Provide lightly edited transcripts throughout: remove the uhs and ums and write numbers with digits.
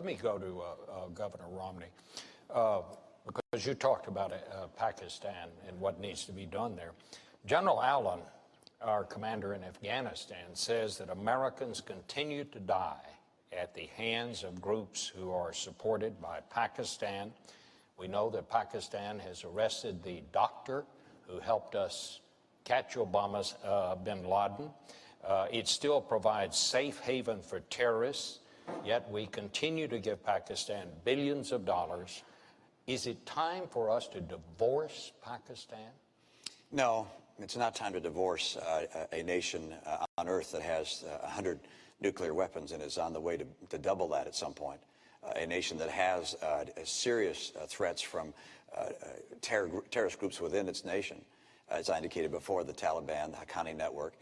me go to Governor Romney, because you talked about Pakistan and what needs to be done there. General Allen, our commander in Afghanistan, says that Americans continue to die at the hands of groups who are supported by Pakistan. We know that Pakistan has arrested the doctor who helped us catch Obama's bin Laden. It still provides safe haven for terrorists, yet we continue to give Pakistan billions of dollars. Is it time for us to divorce Pakistan? No, it's not time to divorce a nation on Earth that has 100 nuclear weapons and is on the way to double that at some point. A nation that has serious threats from terrorist groups within its nation. As I indicated before, the Taliban, the Haqqani network.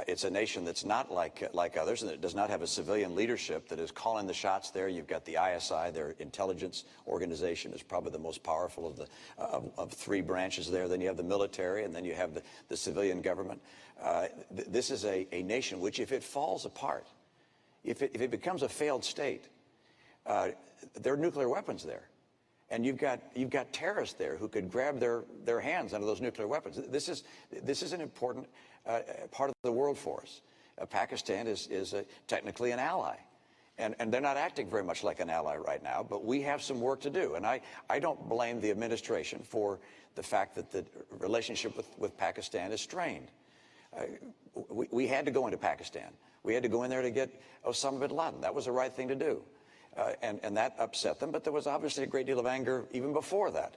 It's a nation that's not like others, and it does not have a civilian leadership that is calling the shots there. You've got the ISI, their intelligence organization, is probably the most powerful of three branches there. Then you have the military, and then you have the civilian government. This is a nation which, if it falls apart, if it becomes a failed state, there are nuclear weapons there. And you've got terrorists there who could grab their hands onto those nuclear weapons. This is an important part of the world for us. Pakistan is technically an ally, and they're not acting very much like an ally right now. But we have some work to do, and I don't blame the administration for the fact that the relationship with Pakistan is strained. We had to go into Pakistan. We had to go in there to get Osama bin Laden. That was the right thing to do. And that upset them, but there was obviously a great deal of anger even before that.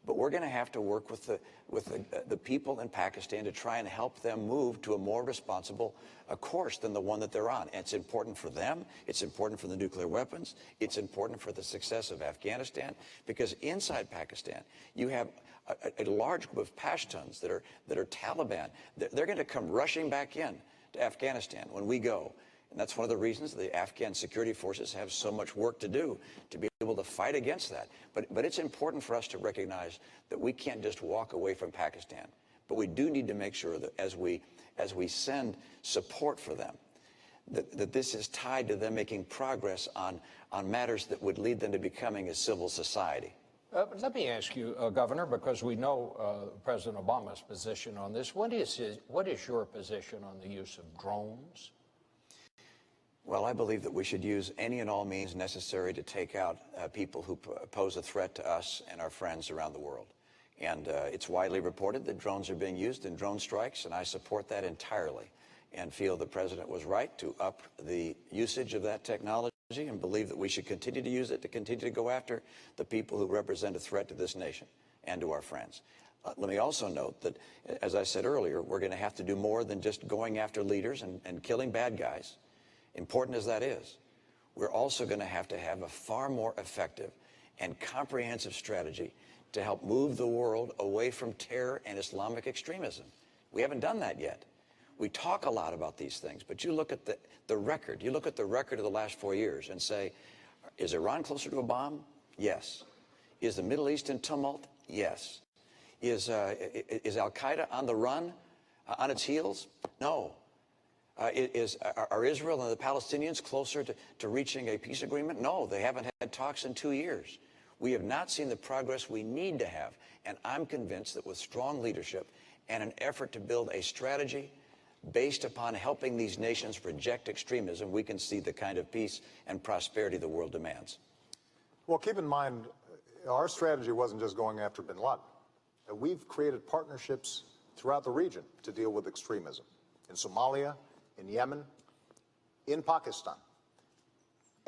But we're going to have to work with the people in Pakistan to try and help them move to a more responsible course than the one that they're on. And it's important for them. It's important for the nuclear weapons. It's important for the success of Afghanistan, because inside Pakistan you have a large group of Pashtuns that are Taliban. They're going to come rushing back in to Afghanistan when we go. And that's one of the reasons the Afghan security forces have so much work to do to be able to fight against that. But it's important for us to recognize that we can't just walk away from Pakistan. But we do need to make sure that as we send support for them, that this is tied to them making progress on matters that would lead them to becoming a civil society. Let me ask you, Governor, because we know President Obama's position on this. What is your position on the use of drones? Well, I believe that we should use any and all means necessary to take out people who pose a threat to us and our friends around the world. And it's widely reported that drones are being used in drone strikes, and I support that entirely and feel the president was right to up the usage of that technology and believe that we should continue to use it to continue to go after the people who represent a threat to this nation and to our friends. Let me also note that, as I said earlier, we're going to have to do more than just going after leaders and killing bad guys. Important as that is, we're also going to have a far more effective and comprehensive strategy to help move the world away from terror and Islamic extremism. We haven't done that yet. We talk a lot about these things, but you look at the record. You look at the record of the last 4 years and say, is Iran closer to a bomb? Yes. Is the Middle East in tumult? Yes. Is al-Qaeda on the run, on its heels? No. Are Israel and the Palestinians closer to reaching a peace agreement? No, they haven't had talks in 2 years. We have not seen the progress we need to have, and I'm convinced that with strong leadership and an effort to build a strategy based upon helping these nations reject extremism, we can see the kind of peace and prosperity the world demands. Well, keep in mind, our strategy wasn't just going after bin Laden. We've created partnerships throughout the region to deal with extremism. In Somalia, in Yemen, in Pakistan.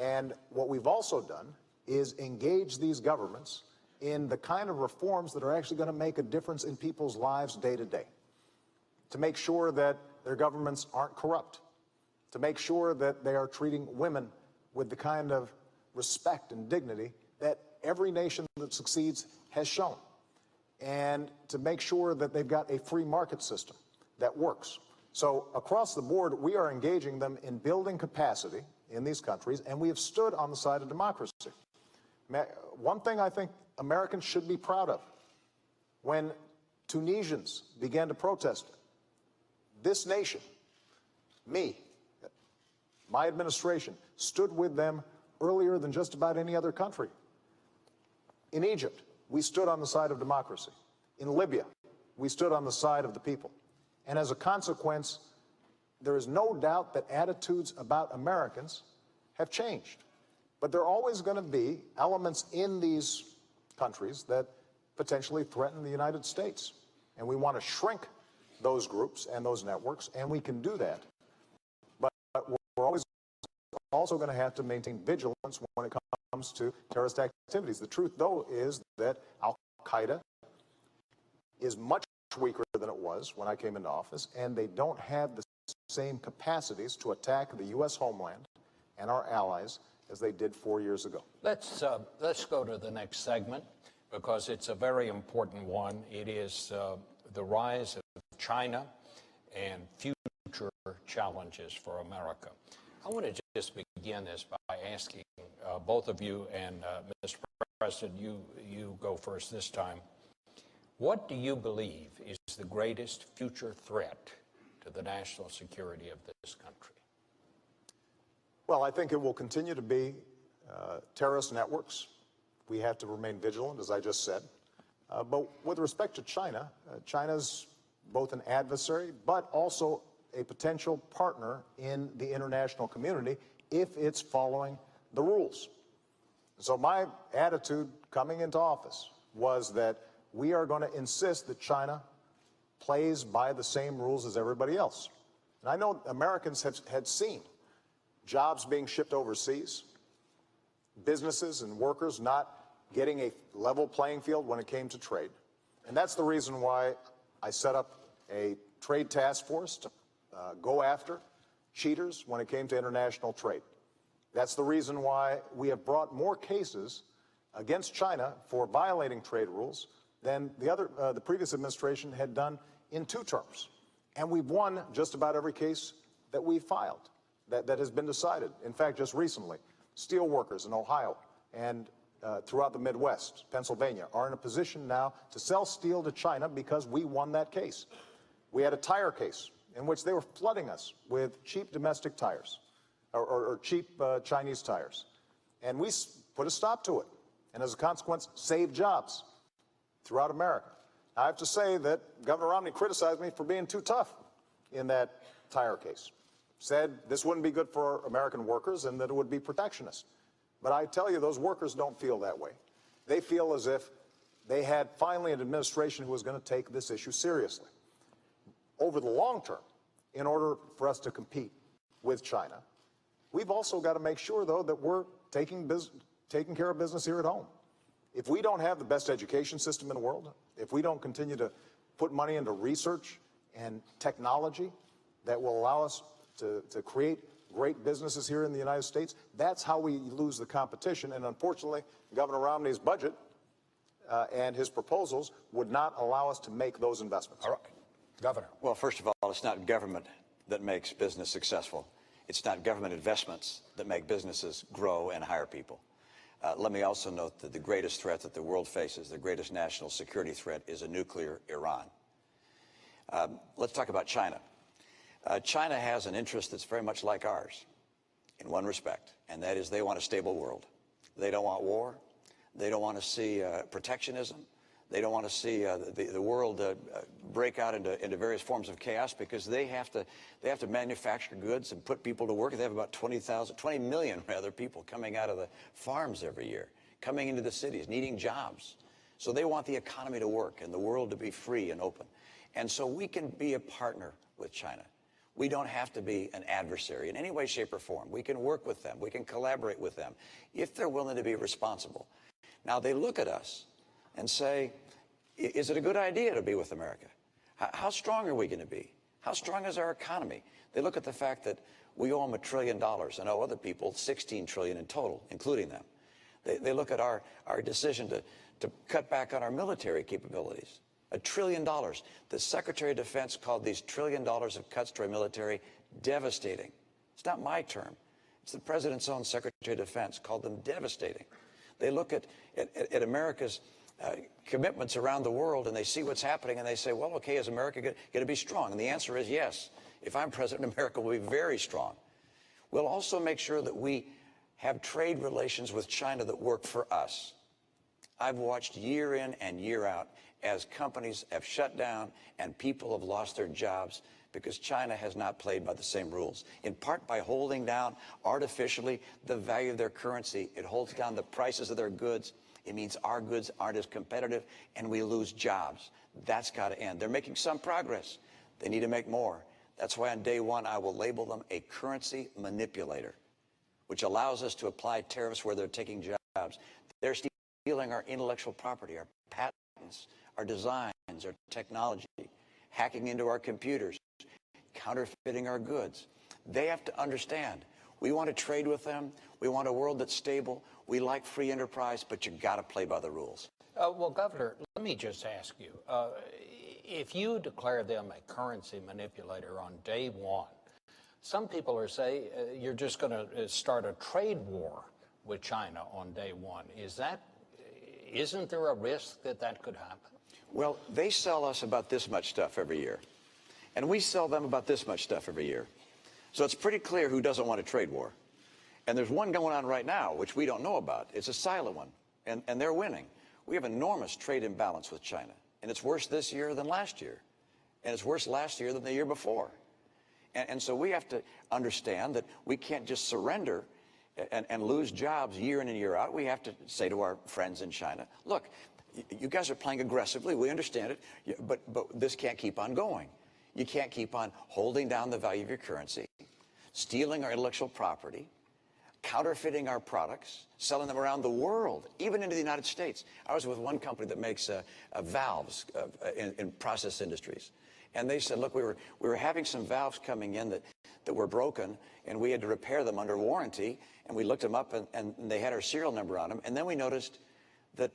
And what we've also done is engage these governments in the kind of reforms that are actually going to make a difference in people's lives day to day. To make sure that their governments aren't corrupt. To make sure that they are treating women with the kind of respect and dignity that every nation that succeeds has shown. And to make sure that they've got a free market system that works. So across the board, we are engaging them in building capacity in these countries, and we have stood on the side of democracy. One thing I think Americans should be proud of, when Tunisians began to protest, this nation, me, my administration, stood with them earlier than just about any other country. In Egypt, we stood on the side of democracy. In Libya, we stood on the side of the people. And as a consequence, there is no doubt that attitudes about Americans have changed. But there are always going to be elements in these countries that potentially threaten the United States. And we want to shrink those groups and those networks, and we can do that. But we're always also going to have to maintain vigilance when it comes to terrorist activities. The truth, though, is that al-Qaeda is much weaker than it was when I came into office, and they don't have the same capacities to attack the U.S. homeland and our allies as they did 4 years ago. Let's go to the next segment, because it's a very important one. It is the rise of China and future challenges for America. I want to just begin this by asking both of you, and Mr. President, you go first this time. What do you believe is the greatest future threat to the national security of this country? Well, I think it will continue to be terrorist networks. We have to remain vigilant, as I just said. But with respect to China, China's both an adversary, but also a potential partner in the international community if it's following the rules. So my attitude coming into office was that we are going to insist that China plays by the same rules as everybody else. And I know Americans had seen jobs being shipped overseas, businesses and workers not getting a level playing field when it came to trade. And that's the reason why I set up a trade task force to go after cheaters when it came to international trade. That's the reason why we have brought more cases against China for violating trade rules than the previous administration had done in 2 terms. And we've won just about every case that we filed that has been decided. In fact, just recently, steel workers in Ohio and throughout the Midwest, Pennsylvania, are in a position now to sell steel to China because we won that case. We had a tire case in which they were flooding us with cheap domestic tires or cheap Chinese tires. And we put a stop to it. And as a consequence, saved jobs throughout America. I have to say that Governor Romney criticized me for being too tough in that tire case. Said this wouldn't be good for American workers and that it would be protectionist. But I tell you, those workers don't feel that way. They feel as if they had finally an administration who was going to take this issue seriously. Over the long term, in order for us to compete with China, we've also got to make sure, though, that we're taking care of business here at home. If we don't have the best education system in the world, if we don't continue to put money into research and technology that will allow us to create great businesses here in the United States, that's how we lose the competition. And unfortunately, Governor Romney's budget and his proposals would not allow us to make those investments. All right. Governor. Well, first of all, it's not government that makes business successful. It's not government investments that make businesses grow and hire people. Let me also note that the greatest threat that the world faces, the greatest national security threat, is a nuclear Iran. Let's talk about China. China has an interest that's very much like ours in one respect, and that is they want a stable world. They don't want war. They don't want to see protectionism. They don't want to see the world break out into various forms of chaos, because they have to manufacture goods and put people to work. They have about 20 million people coming out of the farms every year, coming into the cities, needing jobs. So they want the economy to work and the world to be free and open. And so we can be a partner with China. We don't have to be an adversary in any way, shape, or form. We can work with them. We can collaborate with them if they're willing to be responsible. Now, they look at us and say, is it a good idea to be with America? How strong are we going to be? How strong is our economy? They look at the fact that we owe them $1 trillion and owe other people $16 trillion in total, including them. They look at our decision to cut back on our military capabilities. $1 trillion. The Secretary of Defense called these $1 trillion of cuts to our military devastating. It's not my term. It's the President's own Secretary of Defense called them devastating. They look at America's commitments around the world, and they see what's happening, and they say, well, okay, is America going to be strong? And the answer is yes. If I'm president, America will be very strong. We'll also make sure that we have trade relations with China that work for us. I've watched year in and year out as companies have shut down and people have lost their jobs because China has not played by the same rules, in part by holding down artificially the value of their currency. It holds down the prices of their goods. It means our goods aren't as competitive, and we lose jobs. That's got to end. They're making some progress. They need to make more. That's why on day one, I will label them a currency manipulator, which allows us to apply tariffs where they're taking jobs. They're stealing our intellectual property, our patents, our designs, our technology, hacking into our computers, counterfeiting our goods. They have to understand, we want to trade with them. We want a world that's stable. We like free enterprise, but you got to play by the rules. Well, Governor, let me just ask you, if you declare them a currency manipulator on day one, some people are saying you're just going to start a trade war with China on day one. Isn't there a risk that that could happen? Well, they sell us about this much stuff every year, and we sell them about this much stuff every year. So it's pretty clear who doesn't want a trade war. And there's one going on right now, which we don't know about. It's a silent one, and they're winning. We have enormous trade imbalance with China, and it's worse this year than last year, and it's worse last year than the year before. And so we have to understand that we can't just surrender and lose jobs year in and year out. We have to say to our friends in China, look, you guys are playing aggressively. We understand it, but this can't keep on going. You can't keep on holding down the value of your currency, stealing our intellectual property, counterfeiting our products, selling them around the world, even into the United States. I was with one company that makes valves in process industries. And they said, look, we were having some valves coming in that were broken, and we had to repair them under warranty. And we looked them up, and they had our serial number on them. And then we noticed that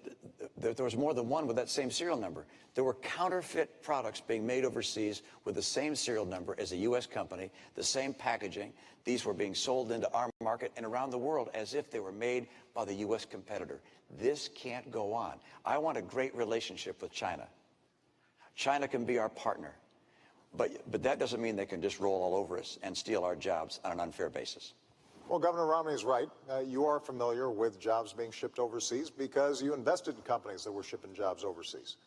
there was more than one with that same serial number. There were counterfeit products being made overseas with the same serial number as a U.S. company, the same packaging. These were being sold into our market and around the world as if they were made by the U.S. competitor. This can't go on. I want a great relationship with China. China can be our partner. But that doesn't mean they can just roll all over us and steal our jobs on an unfair basis. Well, Governor Romney is right. You are familiar with jobs being shipped overseas because you invested in companies that were shipping jobs overseas.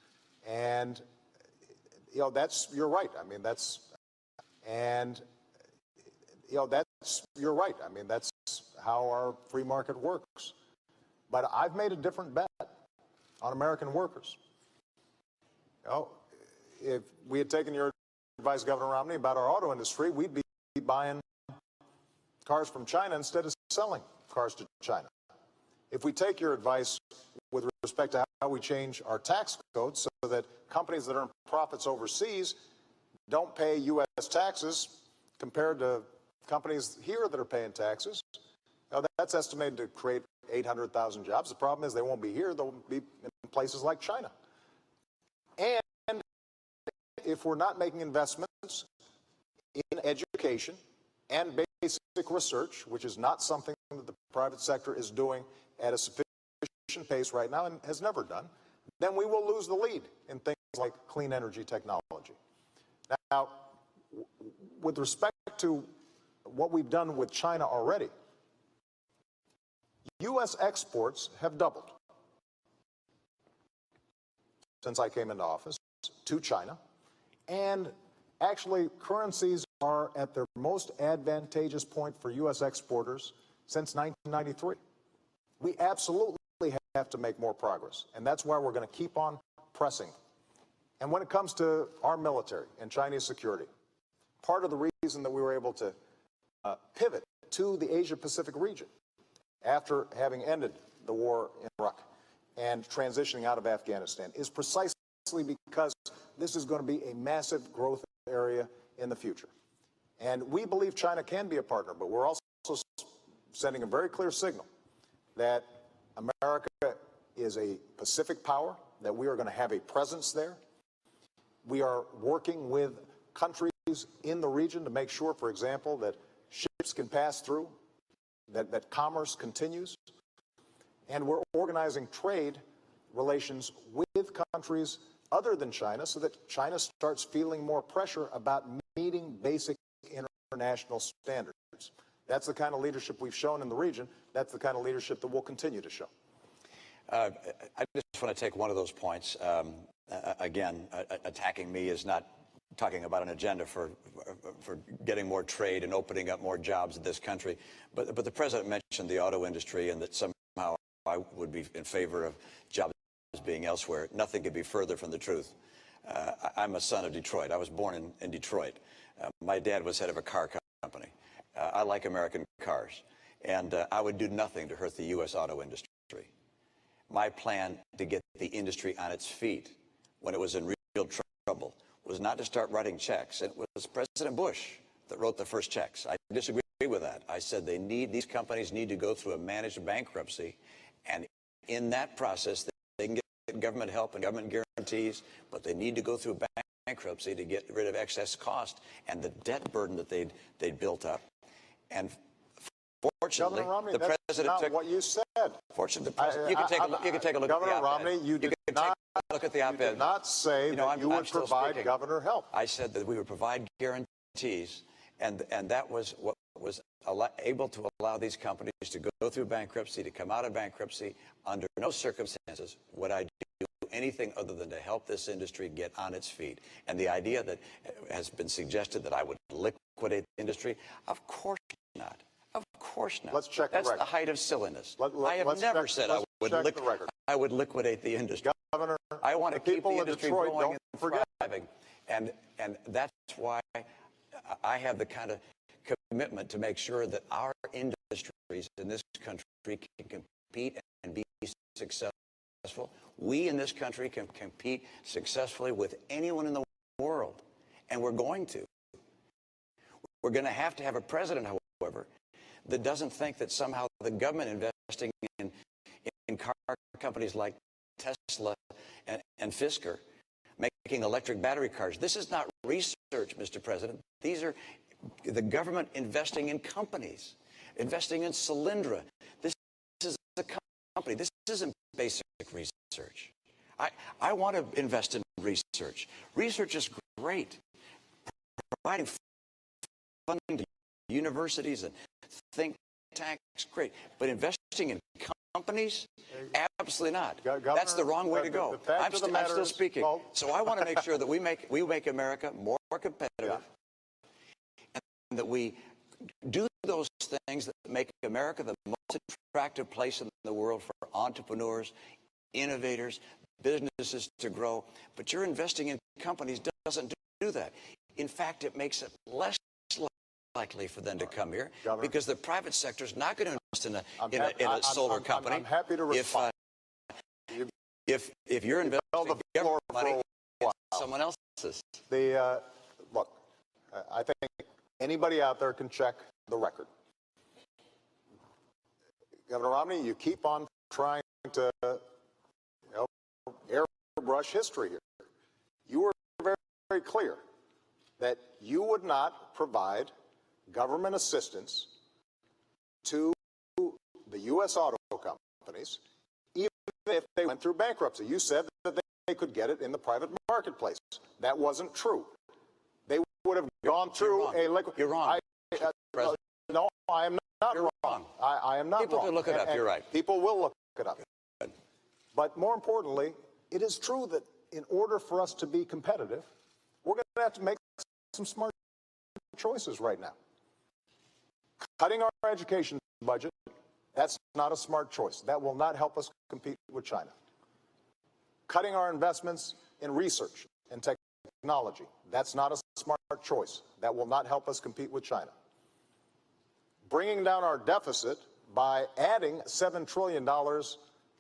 And, you're right. I mean, you're right. I mean, that's how our free market works. But I've made a different bet on American workers. If we had taken your advice, Governor Romney, about our auto industry, we'd be buying cars from China instead of selling cars to China. If we take your advice with respect to how we change our tax code so that companies that earn profits overseas don't pay U.S. taxes compared to companies here that are paying taxes, that's estimated to create 800,000 jobs. The problem is they won't be here. They'll be in places like China. And if we're not making investments in education and basic research, which is not something that the private sector is doing at a sufficient pace right now and has never done, then we will lose the lead in things like clean energy technology. Now, with respect to what we've done with China already, U.S. exports have doubled since I came into office to China. And actually, currencies are at their most advantageous point for U.S. exporters since 1993. We absolutely have to make more progress, and that's why we're going to keep on pressing. And when it comes to our military and Chinese security, part of the reason that we were able to pivot to the Asia-Pacific region after having ended the war in Iraq and transitioning out of Afghanistan is precisely because this is going to be a massive growth area in the future. And we believe China can be a partner, but we're also sending a very clear signal that America is a Pacific power, that we are going to have a presence there. We are working with countries in the region to make sure, for example, that ships can pass through, that commerce continues. And we're organizing trade relations with countries other than China so that China starts feeling more pressure about meeting basic international standards. That's the kind of leadership we've shown in the region. That's the kind of leadership that we'll continue to show. I just want to take one of those points. Again, attacking me is not talking about an agenda for getting more trade and opening up more jobs in this country. But the president mentioned the auto industry and that somehow I would be in favor of jobs being elsewhere. Nothing could be further from the truth. I'm a son of Detroit. I was born in Detroit. My dad was head of a car company. I like American cars. And I would do nothing to hurt the U.S. auto industry. My plan to get the industry on its feet when it was in real trouble was not to start writing checks. It was President Bush that wrote the first checks. I disagree with that. I said these companies need to go through a managed bankruptcy, and in that process they can get government help and government guarantees, but they need to go through bankruptcy to get rid of excess cost and the debt burden that they'd built up. And fortunately, Governor Romney, the that's president not took what you said. Fortunately, you can take a look at the op-ed. Governor Romney, you did not look at the op-ed. You did not say that you would provide governor help. I said that we would provide guarantees, and that was what was able to allow these companies to go through bankruptcy, to come out of bankruptcy. Under no circumstances would I do anything other than to help this industry get on its feet. And the idea that has been suggested that I would liquidate the industry, of course not. Of course not. Let's check the record. That's the height of silliness. I have let's never check- said let's check the record. I would liquidate the industry. Governor, I want to keep the people of industry Detroit going don't and forget. thriving. And that's why I have the kind of commitment to make sure that our industries in this country can compete and be successful. We in this country can compete successfully with anyone in the world, and we're going to. We're going to have a president, however, that doesn't think that somehow the government investing in car companies like Tesla and Fisker making electric battery cars. This is not research, Mr. President. These are the government investing in companies, investing in Solyndra. This is a company. This isn't basic research. I want to invest in research. Research is great. Providing funding to universities and think tanks, great. But investing in companies? Absolutely not. Governor, that's the wrong way to go. I'm still speaking. Well, so I want to make sure that we make America more competitive, and that we do those things that make America the most attractive place in the world for entrepreneurs, innovators, businesses to grow. But your investing in companies doesn't do that. In fact, it makes it less likely for them to come here, Governor, because the private sector is not going to invest in a solar company. I'm happy to respond. If you're investing government money, it's someone else's. Look, I think anybody out there can check the record. Governor Romney, you keep on trying to airbrush history here. You were very, very clear that you would not provide government assistance to the U.S. auto companies, even if they went through bankruptcy. You said that they could get it in the private marketplace. That wasn't true. They would have gone through a liquid. You're wrong. No, I am not You're wrong. I am not People wrong. can look it up. You're right. People will look it up. Good. But more importantly, it is true that in order for us to be competitive, we're going to have to make some smart choices right now. Cutting our education budget, that's not a smart choice. That will not help us compete with China. Cutting our investments in research and technology, that's not a smart choice. That will not help us compete with China. Bringing down our deficit by adding $7 trillion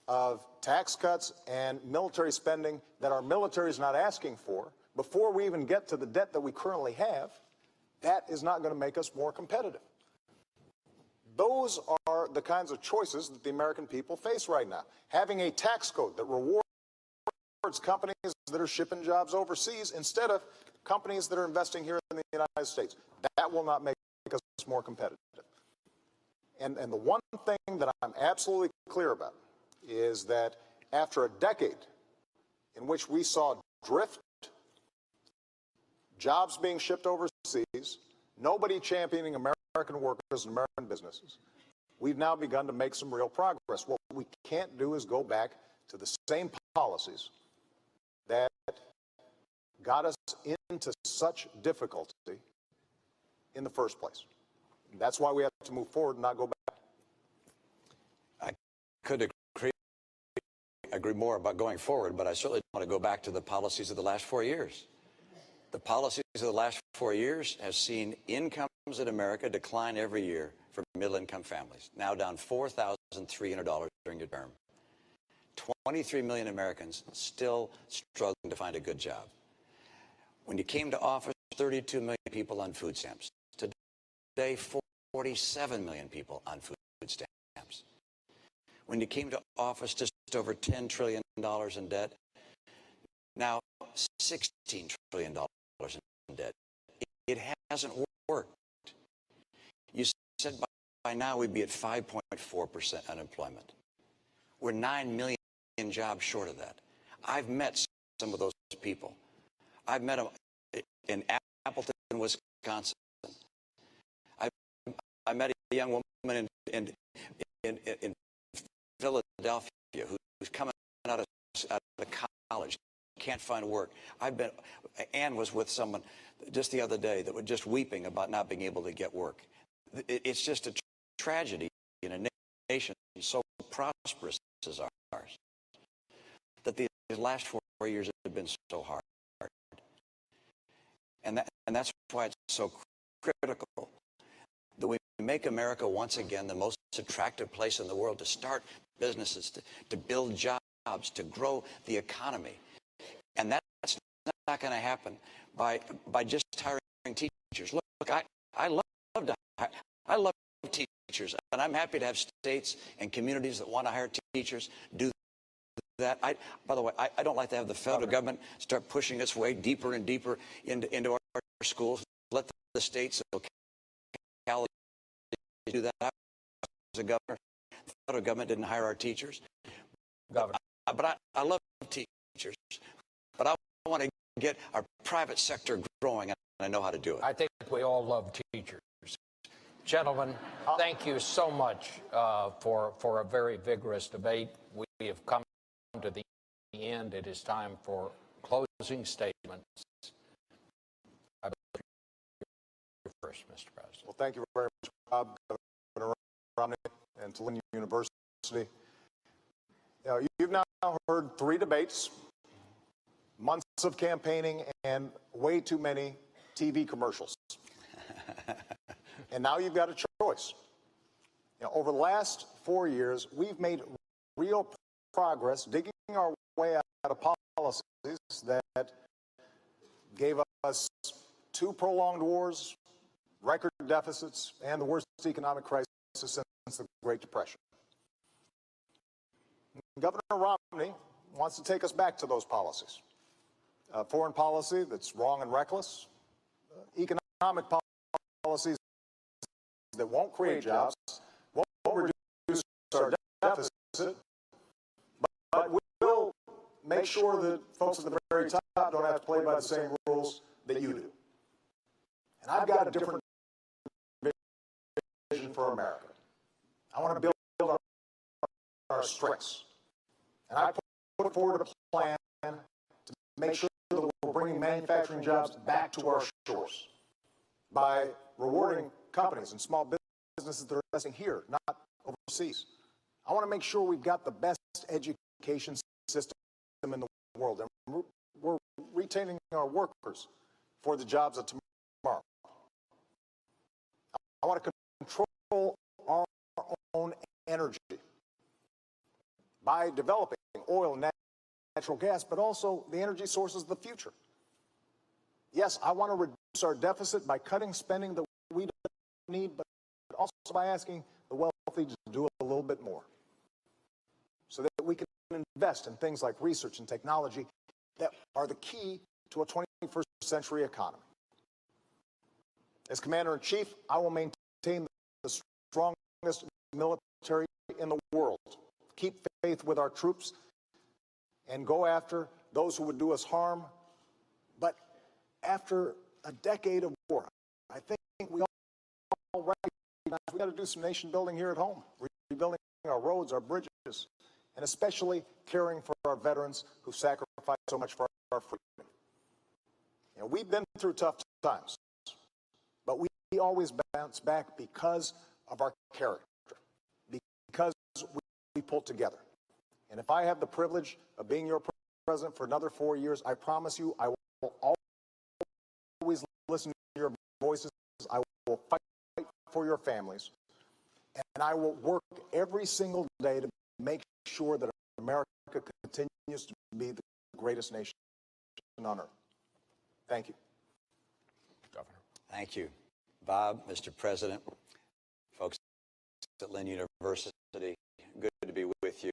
of tax cuts and military spending that our military is not asking for, before we even get to the debt that we currently have, that is not going to make us more competitive. Those are the kinds of choices that the American people face right now. Having a tax code that rewards companies that are shipping jobs overseas instead of companies that are investing here in the United States, that will not make us more competitive. And the one thing that I'm absolutely clear about is that after a decade in which we saw drift, jobs being shipped overseas, nobody championing American American workers and American businesses, we've now begun to make some real progress. What we can't do is go back to the same policies that got us into such difficulty in the first place. That's why we have to move forward and not go back. I could agree more about going forward, but I certainly don't want to go back to the policies of the last 4 years. The policies of the last 4 years have seen incomes in America decline every year for middle-income families, now down $4,300 during your term. 23 million Americans still struggling to find a good job. When you came to office, 32 million people on food stamps. Today, 47 million people on food stamps. When you came to office, just over $10 trillion in debt. Now, $16 trillion in debt. It hasn't worked. You said by now we'd be at 5.4% unemployment. We're 9 million jobs short of that. I've met some of those people. I've met them in Appleton, Wisconsin. I met a young woman in Philadelphia who's coming out of college, can't find work. Ann was with someone just the other day that was just weeping about not being able to get work. It's just a tragedy in a nation so prosperous as ours that these last 4 years have been so hard. And that's why it's so critical that we make America once again the most attractive place in the world to start businesses, to build jobs, to grow the economy. And that's not going to happen by just hiring teachers. Look, I love teachers, and I'm happy to have states and communities that want to hire teachers do that. By the way, I don't like to have the federal government start pushing its way deeper and deeper into our schools. Let the states and localities do that. I was a governor. The federal government didn't hire our teachers. Governor. But I love teachers. But I want to get our private sector growing, and I know how to do it. I think we all love teachers. Gentlemen, thank you so much for a very vigorous debate. We have come to the end. It is time for closing statements. I believe you're first, Mr. President. Well, thank you very much, Bob, Governor Romney, and to Lynn University. You've now heard 3 debates, months of campaigning, and way too many TV commercials. And now you've got a choice. Over the last 4 years, we've made real progress digging our way out of policies that gave us 2 prolonged wars, record deficits, and the worst economic crisis since the Great Depression. Governor Romney wants to take us back to those policies. Foreign policy that's wrong and reckless, economic policies that won't create jobs, won't reduce our deficit, but will make sure that folks at the very top don't have to play by the same rules that you do. And I've got a different vision for America. I want to build our strengths. And I put forward a plan to make sure that we're bringing manufacturing jobs back to our shores by rewarding companies and small businesses that are investing here, not overseas. I want to make sure we've got the best education system in the world, and we're retaining our workers for the jobs of tomorrow. I want to control our own energy by developing oil and natural gas, but also the energy sources of the future. Yes, I want to reduce our deficit by cutting spending that we don't need, but also by asking the wealthy to do a little bit more so that we can invest in things like research and technology that are the key to a 21st century economy. As Commander-in-Chief, I will maintain the strongest military in the world, keep faith with our troops, and go after those who would do us harm. But after a decade of war, I think we all recognize we got to do some nation building here at home, rebuilding our roads, our bridges, and especially caring for our veterans who sacrificed so much for our freedom. You know, we've been through tough times, but we always bounce back because of our character, because we pull together. And if I have the privilege of being your president for another 4 years, I promise you I will always listen to your voices. I will fight for your families. And I will work every single day to make sure that America continues to be the greatest nation on earth. Thank you. Governor. Thank you, Bob, Mr. President, folks at Lynn University. Good to be with you.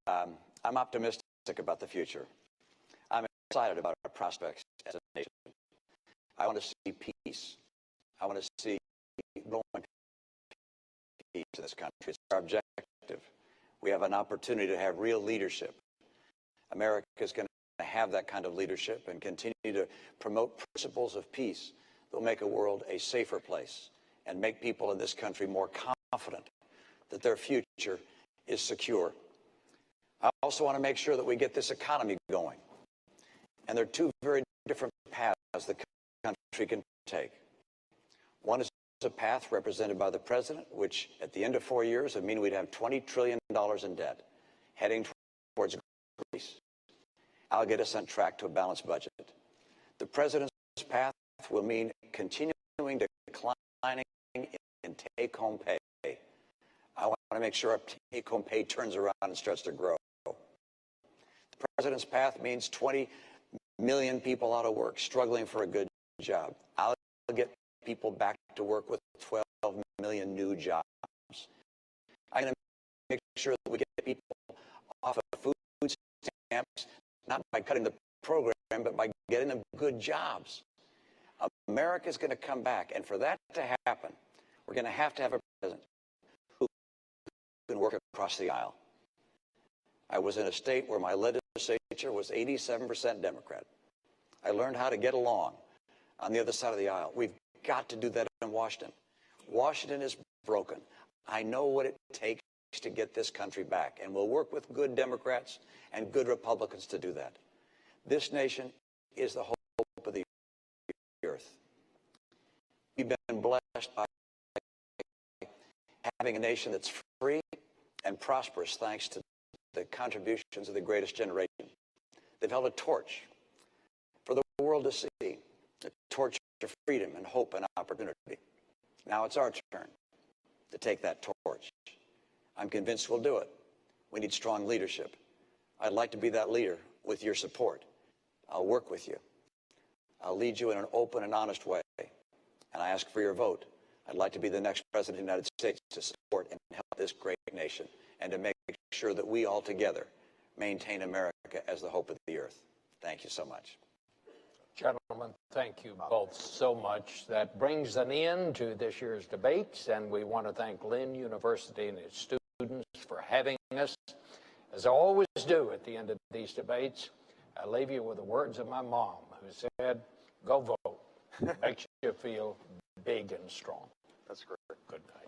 I'm optimistic about the future. I'm excited about our prospects as a nation. I want to see peace. I want to see growing peace in this country. It's our objective. We have an opportunity to have real leadership. America is going to have that kind of leadership and continue to promote principles of peace that will make a world a safer place and make people in this country more confident that their future is secure. I also want to make sure that we get this economy going. And there are two very different paths the country can take. One is a path represented by the president, which at the end of 4 years would mean we'd have $20 trillion in debt, heading towards Greece. I'll get us on track to a balanced budget. The president's path will mean continuing declining in take-home pay. I want to make sure our take-home pay turns around and starts to grow. The president's path means 20 million people out of work, struggling for a good job. I'll get people back to work with 12 million new jobs. I'm going to make sure that we get people off of food stamps, not by cutting the program, but by getting them good jobs. America's going to come back, and for that to happen, we're going to have a president who can work across the aisle. I was in a state where my legislature was 87% Democrat. I learned how to get along on the other side of the aisle. We've got to do that in Washington. Washington is broken. I know what it takes to get this country back, and we'll work with good Democrats and good Republicans to do that. This nation is the hope of the earth. We've been blessed by having a nation that's free and prosperous thanks to the contributions of the greatest generation. They've held a torch for the world to see, a torch of freedom and hope and opportunity. Now it's our turn to take that torch. I'm convinced we'll do it. We need strong leadership. I'd like to be that leader with your support. I'll work with you. I'll lead you in an open and honest way. And I ask for your vote. I'd like to be the next president of the United States to support and help this great nation and to make sure that we all together maintain America as the hope of the earth. Thank you so much. Gentlemen, thank you both so much. That brings an end to this year's debates, and we want to thank Lynn University and its students for having us. As I always do at the end of these debates, I leave you with the words of my mom, who said, "Go vote." Makes you feel big and strong. That's great. Good night.